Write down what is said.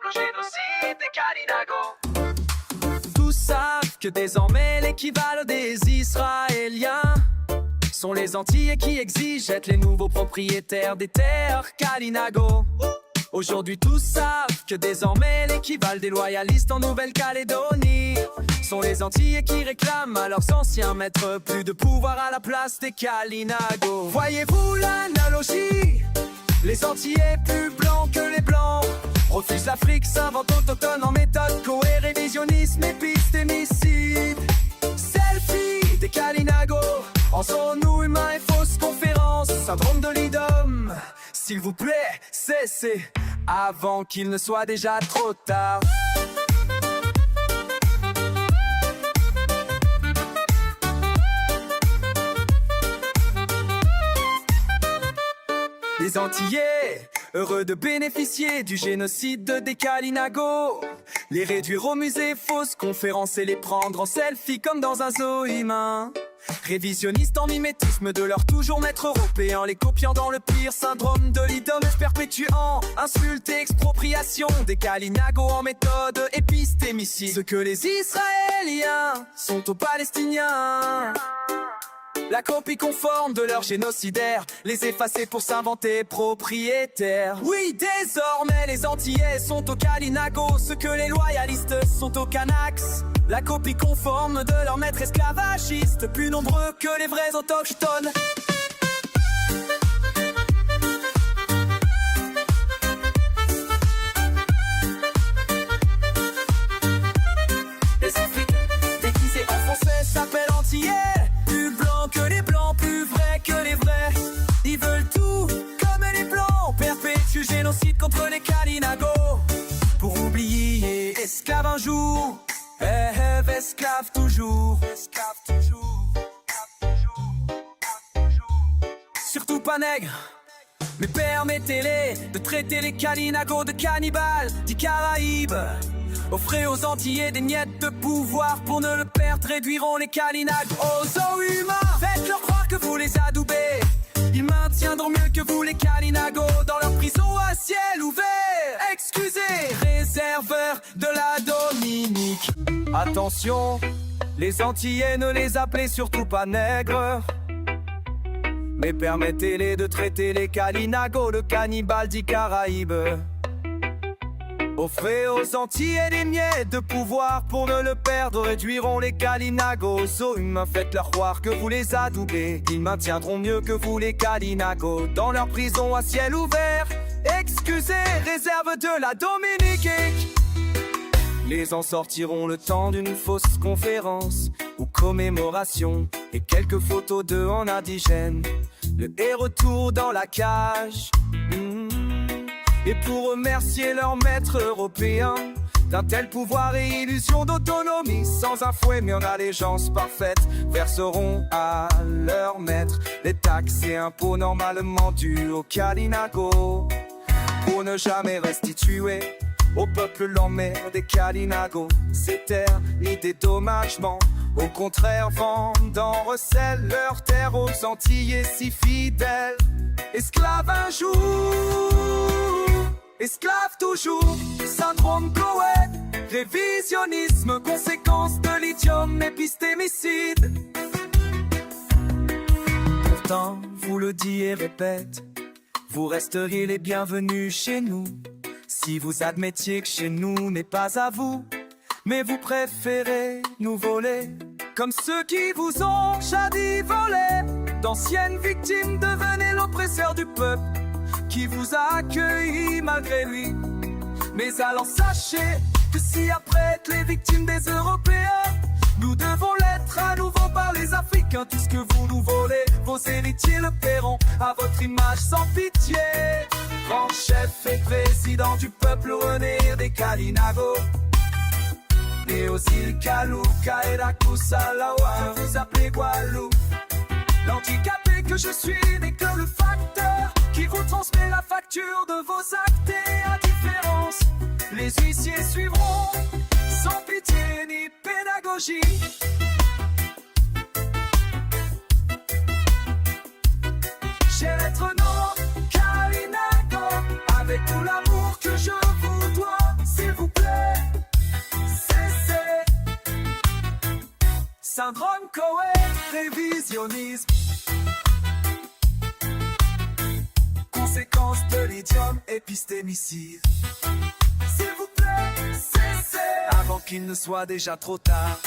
le génocide des Kalinago. Tous savent que désormais l'équivalent des Israéliens sont les Antillais qui exigent être les nouveaux propriétaires des terres Kalinago. Aujourd'hui tous savent que désormais l'équivalent des loyalistes en Nouvelle-Calédonie sont les Antillais qui réclament à leurs anciens maîtres plus de pouvoir à la place des Kalinago. Voyez-vous l'analogie? Les Antillais plus blancs que les blancs refusent l'Afrique, s'inventent autochtone en méthode co- et révisionnisme épistémicide. Selfie des Kalinago, en son-nous humain et fausse conférence. Syndrome de l'IDOM, s'il vous plaît, cessez avant qu'il ne soit déjà trop tard. Les Antillais, heureux de bénéficier du génocide des Kalinago, les réduire au musée, fausses conférences et les prendre en selfie comme dans un zoo humain. Révisionnistes en mimétisme de leur toujours maître européen, les copiant dans le pire syndrome de l'IDOM, perpétuant insultes et expropriation des Kalinago en méthode épistémicide. Ce que les Israéliens sont aux Palestiniens, la copie conforme de leur génocidaire, les effacer pour s'inventer propriétaires. Oui, désormais les Antillais sont aux Kalinago, ce que les loyalistes sont aux Kanaks. La copie conforme de leurs maîtres esclavagistes, plus nombreux que les vrais autochtones. Les Africains déguisés en français s'appellent Antillais, plus blancs que les blancs, plus vrais que les vrais. Ils veulent tout comme les blancs, perpétuent génocide contre les Kalinago. Pour oublier, esclave un jour, esclave toujours, esclave toujours, surtout pas nègre. Mais permettez-les de traiter les Kalinago de cannibales des Caraïbes. Offrez aux Antillais des miettes de pouvoir pour ne le perdre, réduiront les Kalinago aux os humains. Faites-leur croire que vous les adoubez, ils maintiendront mieux que vous les Kalinago dans leur prison à ciel ouvert. Excusez, réserveurs de la Dominique. Attention, les Antillais ne les appelez surtout pas nègres, mais permettez-les de traiter les Kalinago de cannibales des Caraïbes. Offrez aux Antillais des miettes de pouvoir pour ne le perdre, réduiront les Kalinago aux os humains. Faites-leur croire que vous les adoubez, ils maintiendront mieux que vous les Kalinago dans leur prison à ciel ouvert. Excusez, réserve de la Dominique. Les en sortiront le temps d'une fausse conférence ou commémoration et quelques photos d'eux en indigène. Le est retour dans la cage. Et pour remercier leur maître européen d'un tel pouvoir et illusion d'autonomie, sans un fouet mais en allégeance parfaite, verseront à leur maître les taxes et impôts normalement dus aux Kalinago, pour ne jamais restituer au peuple l'emmerde des Kalinago ces terres ni dédommagement. Au contraire, vendant recèlent leurs terres aux Antillais si fidèles. Esclaves un jour, esclaves toujours, syndrome Cohen, révisionnisme, conséquence de l'idiome épistémicide. Pourtant, vous le dis et répète, vous resteriez les bienvenus chez nous, si vous admettiez que chez nous n'est pas à vous, mais vous préférez nous voler, comme ceux qui vous ont jadis volé. D'anciennes victimes, devenez l'oppresseur du peuple qui vous a accueilli malgré lui. Mais alors sachez que si après être les victimes des Européens, nous devons l'être à nouveau par les Africains. Tout ce que vous nous volez, vos héritiers le paieront à votre image sans pitié. Grand chef et président du peuple René des Kalinago, né aux îles Kaluka et Rakusalawa, je vous appelez Guadeloupe. L'handicapé que je suis n'est que le facteur qui vous transmet la facture de vos actes et indifférence. Les huissiers suivront sans pitié ni pédagogie. Cher être non, Kalinago, avec tout l'amour que je vous dois. Syndrome Cohen, révisionnisme. Conséquence de l'idiome épistémicide. S'il vous plaît, cessez avant qu'il ne soit déjà trop tard.